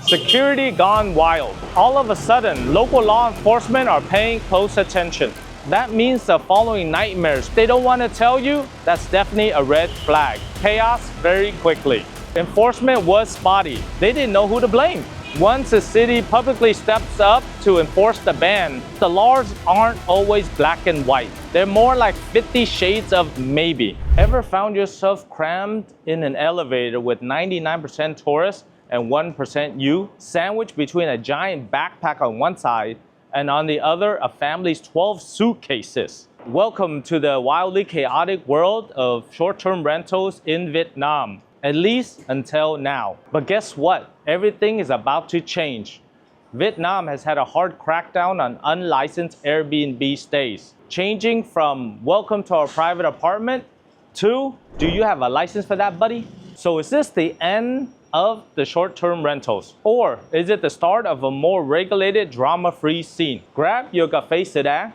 Security gone wild. All of a sudden, local law enforcement are paying close attention. That means the following nightmares they don't want to tell you, that's definitely a red flag. Chaos very quickly. Enforcement was spotty. They didn't know who to blame. Once the city publicly steps up to enforce the ban, the laws aren't always black and white. They're more like 50 shades of maybe. Ever found yourself crammed in an elevator with 99% tourists and 1% you, sandwiched between a giant backpack on one side and on the other a family's 12 suitcases? Welcome to the wildly chaotic world of short-term rentals in Vietnam, at least until now. But guess what? Everything is about to change. Vietnam has had a hard crackdown on unlicensed Airbnb stays, changing from welcome to our private apartment to do you have a license for that, buddy? So is this the end of the short-term rentals, or is it the start of a more regulated, drama-free scene? Grab your café sedan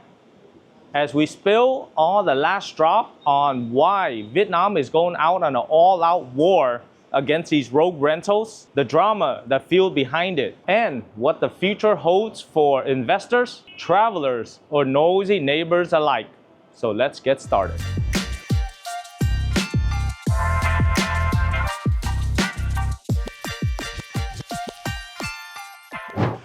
as we spill all the last drop on why Vietnam is going out on an all-out war against these rogue rentals, the drama that fuel behind it, and what the future holds for investors, travelers, or nosy neighbors alike. So let's get started.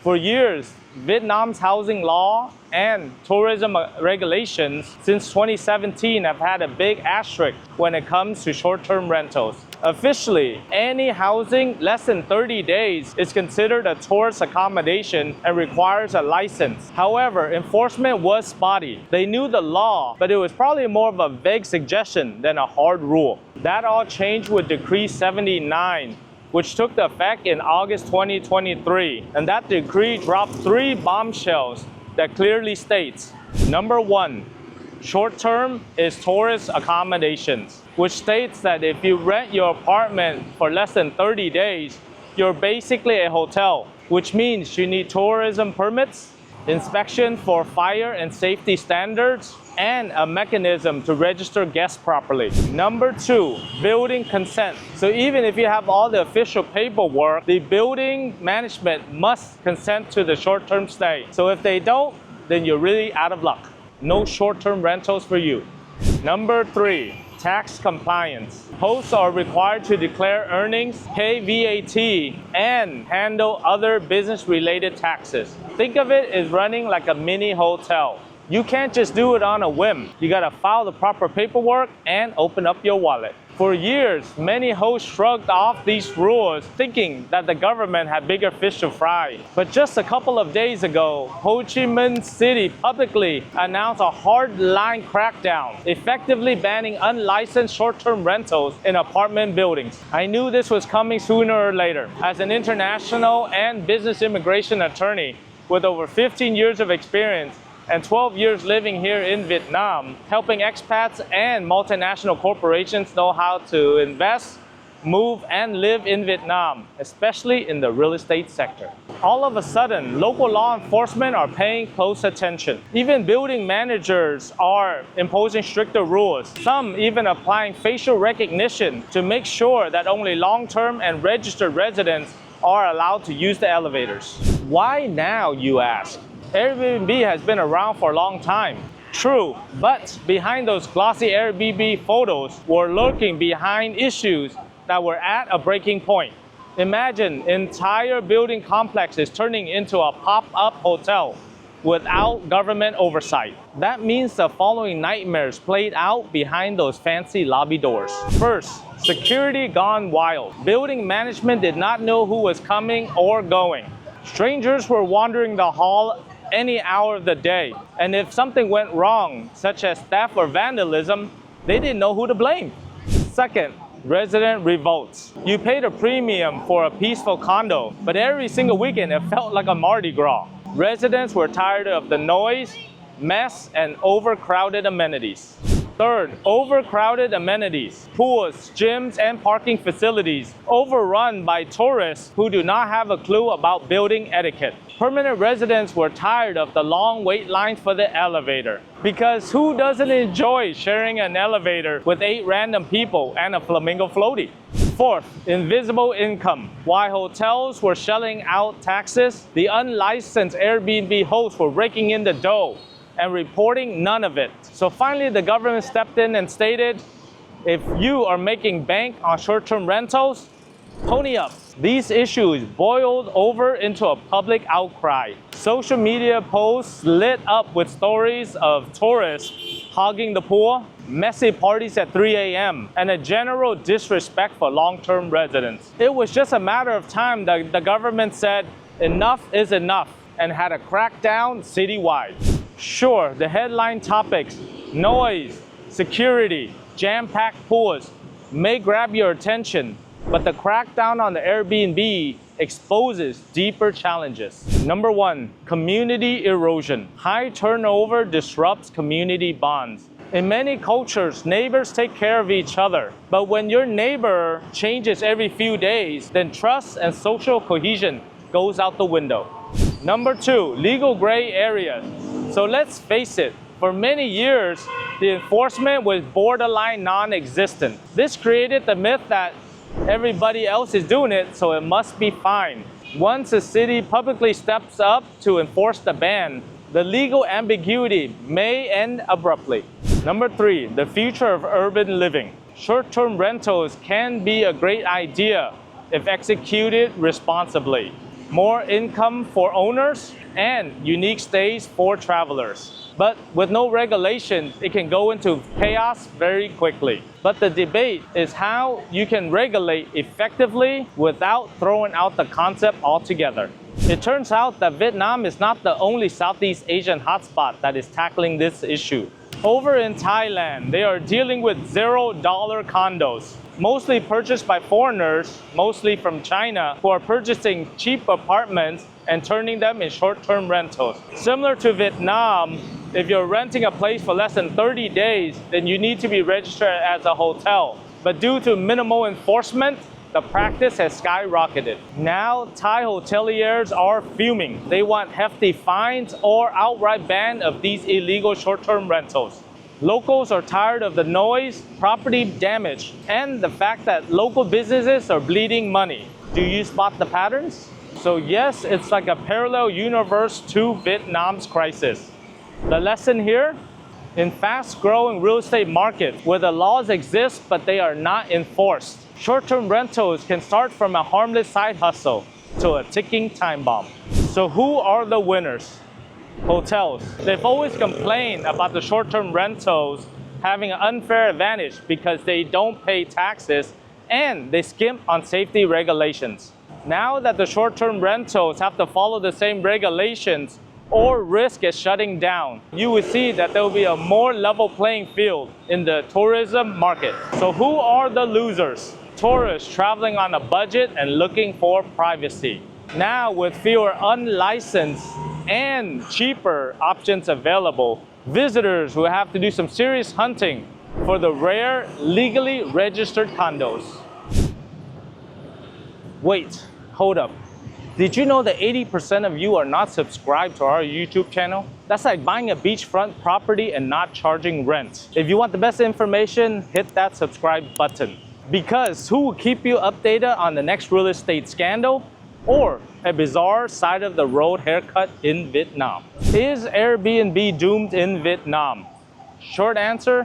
For years, Vietnam's housing law and tourism regulations since 2017 have had a big asterisk when it comes to short-term rentals. Officially, any housing less than 30 days is considered a tourist accommodation and requires a license. However, enforcement was spotty. They knew the law, but it was probably more of a vague suggestion than a hard rule. That all changed with Decree 79, which took effect in August 2023. And that decree dropped 3 bombshells that clearly states, number 1, short-term is tourist accommodations, which states that if you rent your apartment for less than 30 days, you're basically a hotel, which means you need tourism permits, inspection for fire and safety standards, and a mechanism to register guests properly. Number 2, building consent. So even if you have all the official paperwork, the building management must consent to the short-term stay. So if they don't, then you're really out of luck. No short-term rentals for you. Number 3, tax compliance. Hosts are required to declare earnings, pay VAT, and handle other business-related taxes. Think of it as running like a mini hotel. You can't just do it on a whim. You gotta file the proper paperwork and open up your wallet. For years, many hosts shrugged off these rules, thinking that the government had bigger fish to fry. But just a couple of days ago, Ho Chi Minh City publicly announced a hard-line crackdown, effectively banning unlicensed short-term rentals in apartment buildings. I knew this was coming sooner or later. As an international and business immigration attorney with over 15 years of experience, and 12 years living here in Vietnam, helping expats and multinational corporations know how to invest, move, and live in Vietnam, especially in the real estate sector. All of a sudden, local law enforcement are paying close attention. Even building managers are imposing stricter rules, some even applying facial recognition to make sure that only long-term and registered residents are allowed to use the elevators. Why now, you ask? Airbnb has been around for a long time. True, but behind those glossy Airbnb photos were lurking behind issues that were at a breaking point. Imagine entire building complexes turning into a pop-up hotel without government oversight. That means the following nightmares played out behind those fancy lobby doors. First, security gone wild. Building management did not know who was coming or going. Strangers were wandering the hall any hour of the day. And if something went wrong, such as theft or vandalism, they didn't know who to blame. Second, resident revolts. You paid a premium for a peaceful condo, but every single weekend it felt like a Mardi Gras. Residents were tired of the noise, mess, and overcrowded amenities. Third, overcrowded amenities, pools, gyms, and parking facilities overrun by tourists who do not have a clue about building etiquette. Permanent residents were tired of the long wait lines for the elevator, because who doesn't enjoy sharing an elevator with 8 random people and a flamingo floaty? Fourth, invisible income. While hotels were shelling out taxes, the unlicensed Airbnb hosts were raking in the dough and reporting none of it. So finally, the government stepped in and stated, if you are making bank on short-term rentals, pony up. These issues boiled over into a public outcry. Social media posts lit up with stories of tourists hogging the pool, messy parties at 3 a.m., and a general disrespect for long-term residents. It was just a matter of time that the government said, enough is enough, and had a crackdown citywide. Sure, the headline topics, noise, security, jam-packed pools, may grab your attention, but the crackdown on the Airbnb exposes deeper challenges. Number one, community erosion. High turnover disrupts community bonds. In many cultures, neighbors take care of each other. But when your neighbor changes every few days, then trust and social cohesion goes out the window. Number two, legal gray areas. So let's face it, for many years, the enforcement was borderline non-existent. This created the myth that everybody else is doing it, so it must be fine. Once a city publicly steps up to enforce the ban, the legal ambiguity may end abruptly. Number three, the future of urban living. Short-term rentals can be a great idea if executed responsibly. More income for owners and unique stays for travelers. But with no regulation, it can go into chaos very quickly. But the debate is how you can regulate effectively without throwing out the concept altogether. It turns out that Vietnam is not the only Southeast Asian hotspot that is tackling this issue. Over in Thailand, they are dealing with $0 condos, mostly purchased by foreigners, mostly from China, who are purchasing cheap apartments and turning them in short-term rentals. Similar to Vietnam, if you're renting a place for less than 30 days, then you need to be registered as a hotel. But due to minimal enforcement, the practice has skyrocketed. Now, Thai hoteliers are fuming. They want hefty fines or outright ban of these illegal short-term rentals. Locals are tired of the noise, property damage, and the fact that local businesses are bleeding money. Do you spot the patterns? So yes, it's like a parallel universe to Vietnam's crisis. The lesson here? In fast-growing real estate markets where the laws exist but they are not enforced, short-term rentals can start from a harmless side hustle to a ticking time bomb. So who are the winners? Hotels. They've always complained about the short-term rentals having an unfair advantage because they don't pay taxes and they skimp on safety regulations. Now that the short-term rentals have to follow the same regulations or risk is shutting down, you will see that there will be a more level playing field in the tourism market. So who are the losers? Tourists traveling on a budget and looking for privacy. Now, with fewer unlicensed and cheaper options available, visitors will have to do some serious hunting for the rare, legally registered condos. Wait, hold up. Did you know that 80% of you are not subscribed to our YouTube channel? That's like buying a beachfront property and not charging rent. If you want the best information, hit that subscribe button. Because who will keep you updated on the next real estate scandal or a bizarre side of the road haircut in Vietnam? Is Airbnb doomed in Vietnam? Short answer,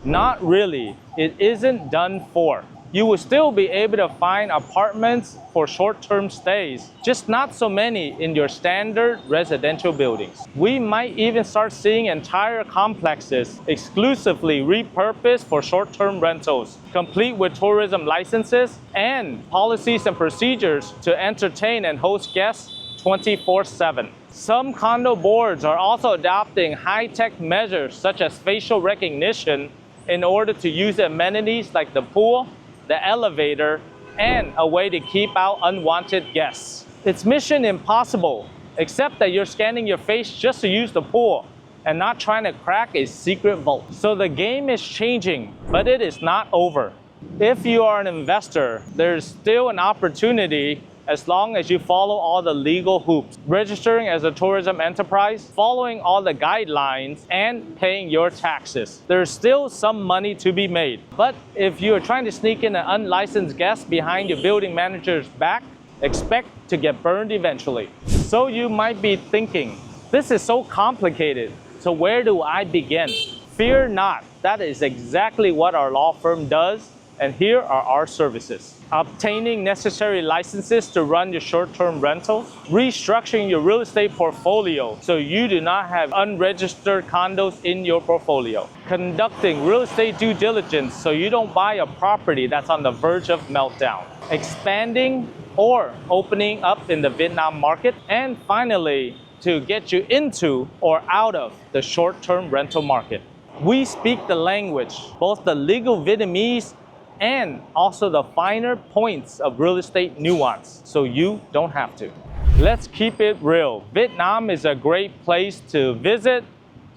not really. It isn't done for. You will still be able to find apartments for short-term stays, just not so many in your standard residential buildings. We might even start seeing entire complexes exclusively repurposed for short-term rentals, complete with tourism licenses and policies and procedures to entertain and host guests 24/7. Some condo boards are also adopting high-tech measures such as facial recognition in order to use amenities like the pool, the elevator, and a way to keep out unwanted guests. It's mission impossible, except that you're scanning your face just to use the pool and not trying to crack a secret vault. So the game is changing, but it is not over. If you are an investor, there's still an opportunity as long as you follow all the legal hoops, registering as a tourism enterprise, following all the guidelines, and paying your taxes. There's still some money to be made. But if you're trying to sneak in an unlicensed guest behind your building manager's back, expect to get burned eventually. So you might be thinking, this is so complicated, so where do I begin? Fear not, that is exactly what our law firm does, and here are our services. Obtaining necessary licenses to run your short-term rentals, restructuring your real estate portfolio so you do not have unregistered condos in your portfolio, conducting real estate due diligence so you don't buy a property that's on the verge of meltdown, expanding or opening up in the Vietnam market, and finally, to get you into or out of the short-term rental market. We speak the language, both the legal Vietnamese and also the finer points of real estate nuance, so you don't have to. Let's keep it real. Vietnam is a great place to visit,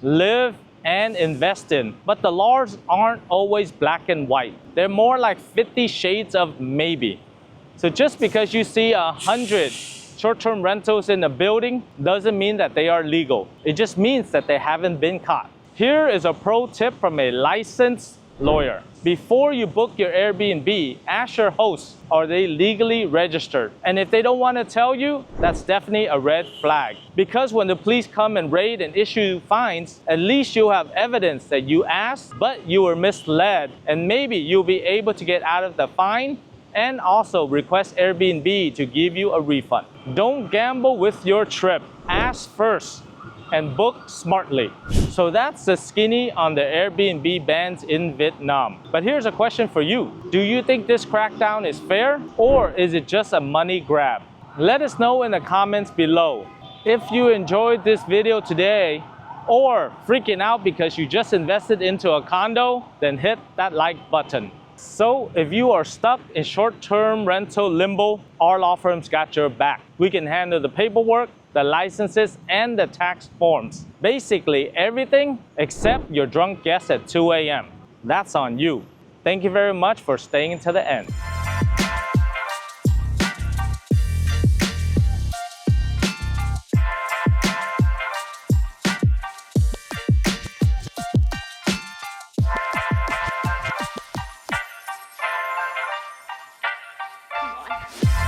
live, and invest in, but the laws aren't always black and white. They're more like 50 shades of maybe. So just because you see 100 short-term rentals in a building doesn't mean that they are legal. It just means that they haven't been caught. Here is a pro tip from a licensed lawyer. Before you book your Airbnb, ask your host, are they legally registered? And if they don't want to tell you, that's definitely a red flag. Because when the police come and raid and issue fines, at least you have evidence that you asked, but you were misled, and maybe you'll be able to get out of the fine and also request Airbnb to give you a refund. Don't gamble with your trip. Ask first and book smartly. So that's the skinny on the Airbnb bans in Vietnam. But here's a question for you. Do you think this crackdown is fair, or is it just a money grab? Let us know in the comments below. If you enjoyed this video today, or freaking out because you just invested into a condo, then hit that like button. So if you are stuck in short-term rental limbo, our law firm's got your back. We can handle the paperwork, the licenses, and the tax forms. Basically everything except your drunk guest at 2 a.m. That's on you. Thank you very much for staying until the end. Come on.